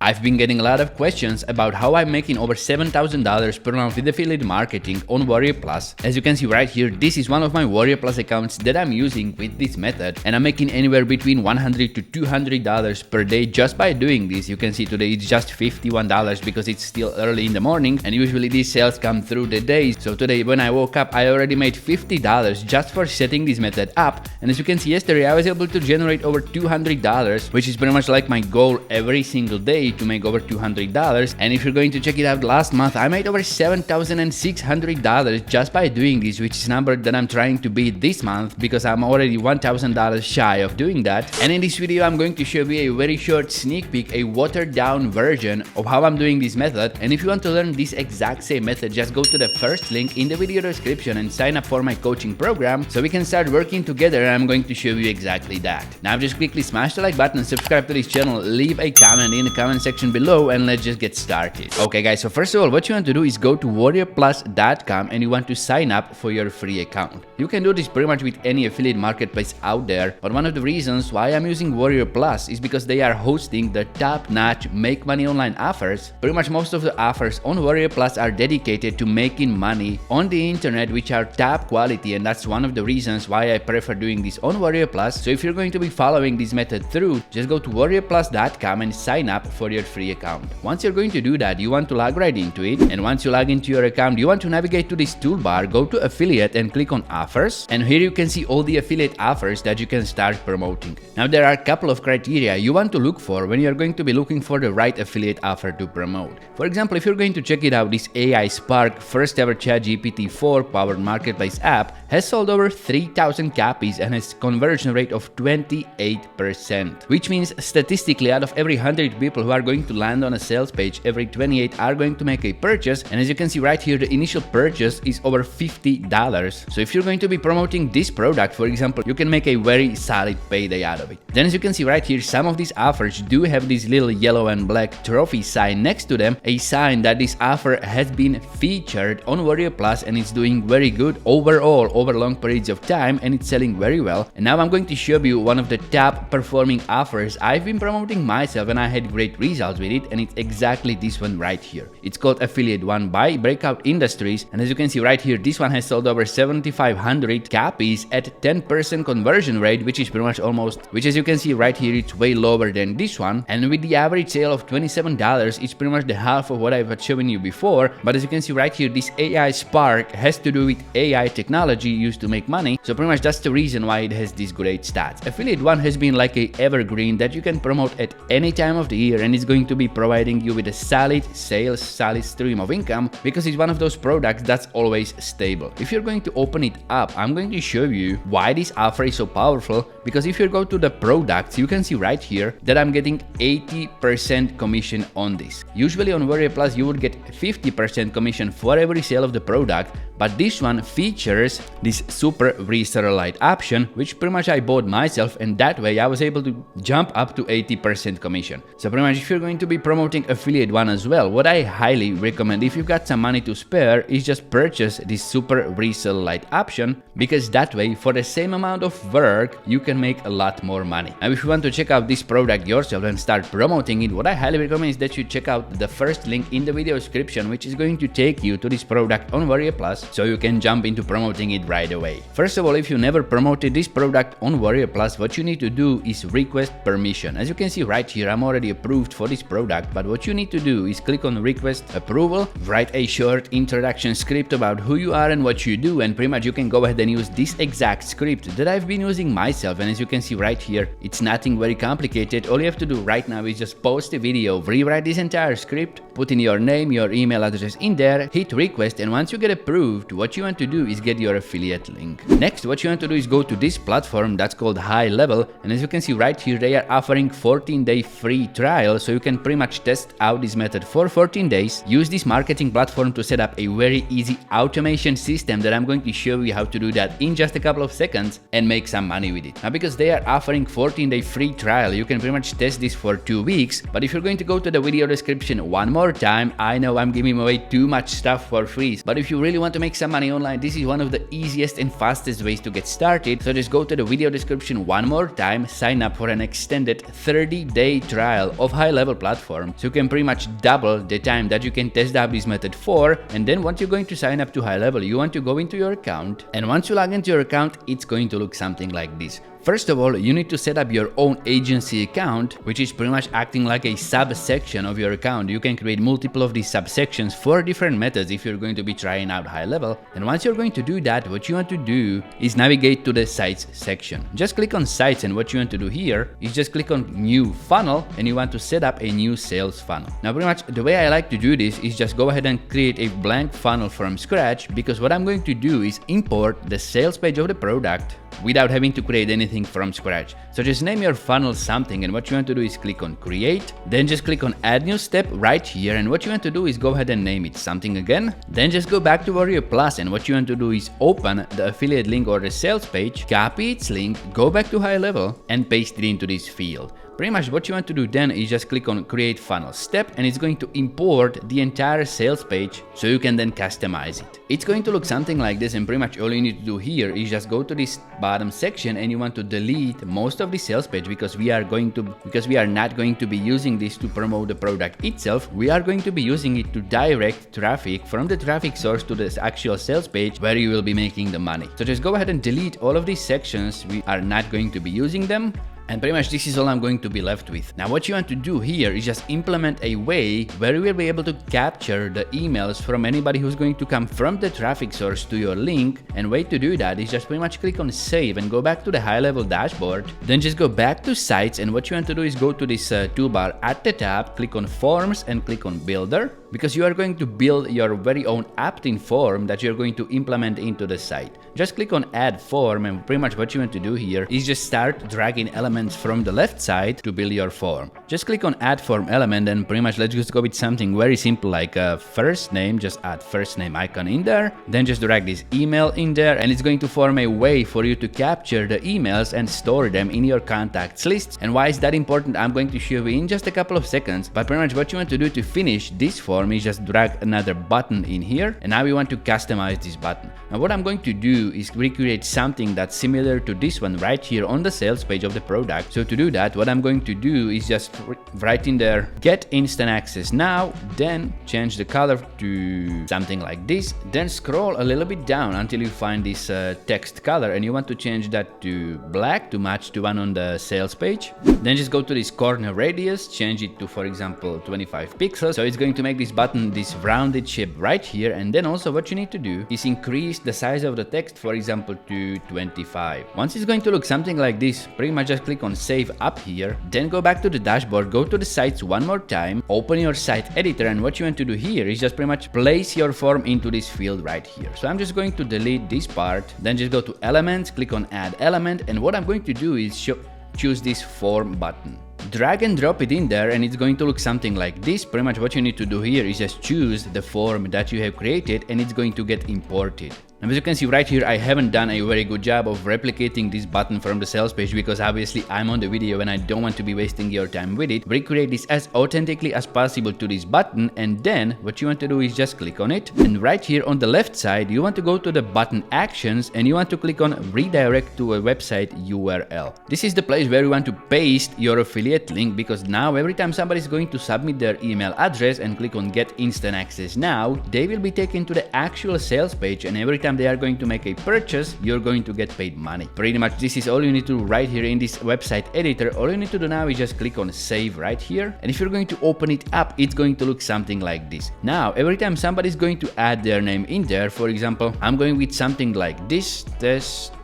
I've been getting a lot of questions about how I'm making over $7,000 per month with affiliate marketing on Warrior Plus. As you can see right here, this is one of my Warrior Plus accounts that I'm using with this method, and I'm making anywhere between $100 to $200 per day just by doing this. You can see today it's just $51 because it's still early in the morning, and usually these sales come through the day. So today when I woke up, I already made $50 just for setting this method up, and as you can see yesterday I was able to generate over $200, which is pretty much like my goal every single day to make over $200. And if you're going to check it out, last month I made over $7,600 just by doing this, which is a number that I'm trying to beat this month because I'm already $1,000 shy of doing that. And in this video I'm going to show you a very short sneak peek, a watered down version of how I'm doing this method. And if you want to learn this exact same method, just go to the first link in the video description and sign up for my coaching program so we can start working together, and I'm going to show you exactly that. Now just quickly smash the like button, subscribe to this channel, leave a comment in the comment section below, and let's just get started. Okay guys, so first of all, what you want to do is go to warriorplus.com and you want to sign up for your free account. You can do this pretty much with any affiliate marketplace out there, but one of the reasons why I'm using Warrior Plus is because they are hosting the top-notch make money online offers. Pretty much most of the offers on Warrior Plus are dedicated to making money on the internet, which are top quality, and that's one of the reasons why I prefer doing this on Warrior Plus. So if you're going to be following this method through, just go to warriorplus.com and sign up for your free account. Once you're going to do that, you want to log right into it, and once you log into your account, you want to navigate to this toolbar, go to affiliate and click on offers, and here you can see all the affiliate offers that you can start promoting. Now there are a couple of criteria you want to look for when you're going to be looking for the right affiliate offer to promote. For example, if you're going to check it out, this AI Spark first ever ChatGPT 4 powered marketplace app has sold over 3,000 copies and has conversion rate of 28%, which means statistically out of every 100 people who are going to land on a sales page, every 28 are going to make a purchase. And as you can see right here, the initial purchase is over $50. So if you're going to be promoting this product, for example, you can make a very solid payday out of it. Then as you can see right here, some of these offers do have this little yellow and black trophy sign next to them, a sign that this offer has been featured on Warrior Plus and it's doing very good overall over long periods of time, and it's selling very well. And now I'm going to show you one of the top performing offers I've been promoting myself, and I had great results with it, and it's exactly this one right here. It's called Affiliate One by Breakout Industries, and as you can see right here, this one has sold over 7,500 copies at 10% conversion rate, which is pretty much which as you can see right here, it's way lower than this one. And with the average sale of $27, it's pretty much the half of what I've shown you before. But as you can see right here, this AI Spark has to do with AI technology used to make money, so pretty much that's the reason why it has these great stats. Affiliate One has been like a evergreen that you can promote at any time of the year, and it's going to be providing you with a solid sales, solid stream of income because it's one of those products that's always stable. If you're going to open it up, I'm going to show you why this offer is so powerful, because if you go to the products, you can see right here that I'm getting 80% commission on this. Usually on Warrior Plus you would get 50% commission for every sale of the product, but this one features this super reseller light option, which pretty much I bought myself, and that way I was able to jump up to 80% commission. So pretty much if you're going to be promoting Affiliate One as well, what I highly recommend if you've got some money to spare is just purchase this super reseller light option, because that way for the same amount of work you can make a lot more money. Now if you want to check out this product yourself and start promoting it, what I highly recommend is that you check out the first link in the video description, which is going to take you to this product on Warrior Plus, so you can jump into promoting it right away. First of all, if you never promoted this product on Warrior Plus, what you need to do is request permission. As you can see right here, I'm already approved for this product, but what you need to do is click on request approval, write a short introduction script about who you are and what you do, and pretty much you can go ahead and use this exact script that I've been using myself. And as you can see right here, it's nothing very complicated. All you have to do right now is just post a video, rewrite this entire script, put in your name, your email address in there, hit request, and once you get approved, what you want to do is get your affiliate link. Next, what you want to do is go to this platform that's called HighLevel, and as you can see right here, they are offering 14-day free trial, so you can pretty much test out this method for 14 days. Use this marketing platform to set up a very easy automation system that I'm going to show you how to do that in just a couple of seconds and make some money with it. Now because they are offering 14-day free trial, you can pretty much test this for 2 weeks, but if you're going to go to the video description one more time, I know I'm giving away too much stuff for free, but if you really want to make make some money online, this is one of the easiest and fastest ways to get started. So just go to the video description one more time, sign up for an extended 30-day trial of HighLevel platform. So you can pretty much double the time that you can test out this method for. And then once you're going to sign up to HighLevel, you want to go into your account. And once you log into your account, it's going to look something like this. First of all, you need to set up your own agency account, which is pretty much acting like a subsection of your account. You can create multiple of these subsections for different methods if you're going to be trying out HighLevel. And once you're going to do that, what you want to do is navigate to the sites section. Just click on sites, and what you want to do here is just click on new funnel, and you want to set up a new sales funnel. Now pretty much the way I like to do this is just go ahead and create a blank funnel from scratch, because what I'm going to do is import the sales page of the product without having to create anything from scratch. So just name your funnel something, and what you want to do is click on create, then just click on add new step right here, and what you want to do is go ahead and name it something again. Then just go back to Warrior Plus, and what you want to do is open the affiliate link or the sales page, copy its link, go back to HighLevel and paste it into this field. Pretty much what you want to do then is just click on create funnel step, and it's going to import the entire sales page so you can then customize it. It's going to look something like this, and pretty much all you need to do here is just go to this bottom section, and you want to delete most of the sales page, because we are not going to be using this to promote the product itself. We are going to be using it to direct traffic from the traffic source to this actual sales page where you will be making the money. So just go ahead and delete all of these sections. We are not going to be using them. And pretty much this is all I'm going to be left with. Now what you want to do here is just implement a way where you will be able to capture the emails from anybody who's going to come from the traffic source to your link. And way to do that is just pretty much click on save and go back to the HighLevel dashboard. Then just go back to sites, and what you want to do is go to this toolbar at the top, click on forms and click on builder, because you are going to build your very own OptIn form that you're going to implement into the site. Just click on add form, and pretty much what you want to do here is just start dragging elements from the left side to build your form. Just click on add form element, and pretty much let's just go with something very simple like a first name. Just add first name icon in there, then just drag this email in there, and it's going to form a way for you to capture the emails and store them in your contacts list. And why is that important, I'm going to show you in just a couple of seconds. But pretty much what you want to do to finish this form is just drag another button in here, and now we want to customize this button. Now what I'm going to do is recreate something that's similar to this one right here on the sales page of the product. So to do that, what I'm going to do is just write in there get instant access now, then change the color to something like this, then scroll a little bit down until you find this text color, and you want to change that to black to match the one on the sales page. Then just go to this corner radius, change it to, for example, 25 pixels. So it's going to make this button this rounded shape right here. And then also what you need to do is increase the size of the text, for example, to 25. Once it's going to look something like this, pretty much just click on save up here, then go back to the dashboard, go to the sites one more time, open your site editor, and what you want to do here is just pretty much place your form into this field right here. So I'm just going to delete this part, then just go to elements, click on add element, and what I'm going to do is choose this form button. Drag and drop it in there, and it's going to look something like this. Pretty much what you need to do here is just choose the form that you have created, and it's going to get imported. Now as you can see right here, I haven't done a very good job of replicating this button from the sales page, because obviously I'm on the video and I don't want to be wasting your time with it. Recreate this as authentically as possible to this button, and then what you want to do is just click on it, and right here on the left side you want to go to the button actions, and you want to click on redirect to a website URL. This is the place where you want to paste your affiliate link, because now every time somebody is going to submit their email address and click on get instant access now, they will be taken to the actual sales page, and every time they are going to make a purchase, you're going to get paid money. Pretty much this is all you need to do right here in this website editor. All you need to do now is just click on save right here, and if you're going to open it up, it's going to look something like this. Now every time somebody's going to add their name in there, for example, I'm going with something like this,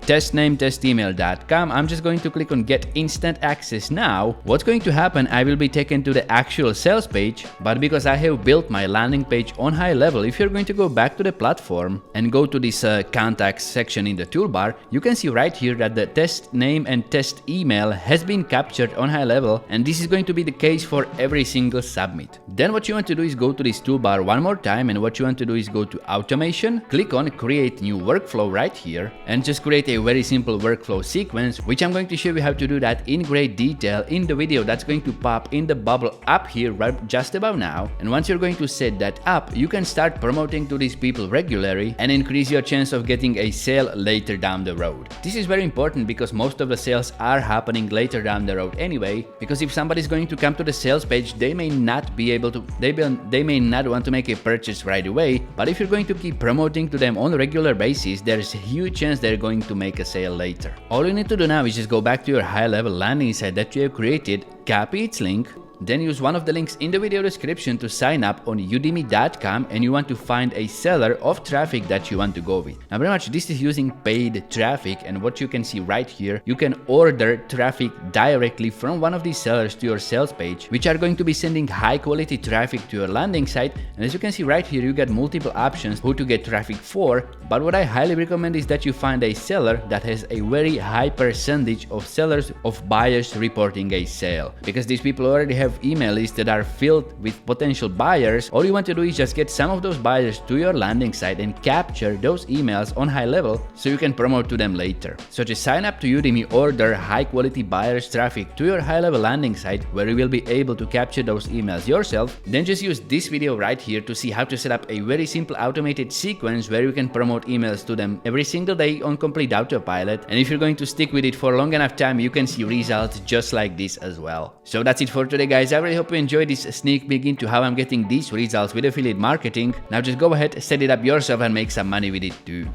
testname.testemail.com. I'm just going to click on get instant access now. What's going to happen, I will be taken to the actual sales page, but because I have built my landing page on HighLevel, if you're going to go back to the platform and go to this contacts section in the toolbar, you can see right here that the test name and test email has been captured on HighLevel, and this is going to be the case for every single submit. Then what you want to do is go to this toolbar one more time, and what you want to do is go to automation, click on create new workflow right here, and just create a very simple workflow sequence, which I'm going to show you how to do that in great detail in the video that's going to pop in the bubble up here right just about now. And once you're going to set that up, you can start promoting to these people regularly and increase your chance of getting a sale later down the road. This is very important because most of the sales are happening later down the road anyway, because if somebody's going to come to the sales page, they may not be able to, they may not want to make a purchase right away, but if you're going to keep promoting to them on a regular basis, there's a huge chance they're going to make a sale later. All you need to do now is just go back to your HighLevel landing site that you have created, copy its link, then use one of the links in the video description to sign up on udemy.com, and you want to find a seller of traffic that you want to go with. Now pretty much this is using paid traffic, and what you can see right here, you can order traffic directly from one of these sellers to your sales page, which are going to be sending high quality traffic to your landing site. And as you can see right here, you get multiple options who to get traffic for, but what I highly recommend is that you find a seller that has a very high percentage of sellers, of buyers reporting a sale, because these people already have email lists that are filled with potential buyers. All you want to do is just get some of those buyers to your landing site and capture those emails on HighLevel so you can promote to them later. So just sign up to Udemy, order high quality buyers traffic to your HighLevel landing site where you will be able to capture those emails yourself. Then just use this video right here to see how to set up a very simple automated sequence where you can promote emails to them every single day on complete autopilot. And if you're going to stick with it for long enough time, you can see results just like this as well. So that's it for today, guys. I really hope you enjoyed this sneak peek into how I'm getting these results with affiliate marketing. Now just go ahead, set it up yourself and make some money with it too.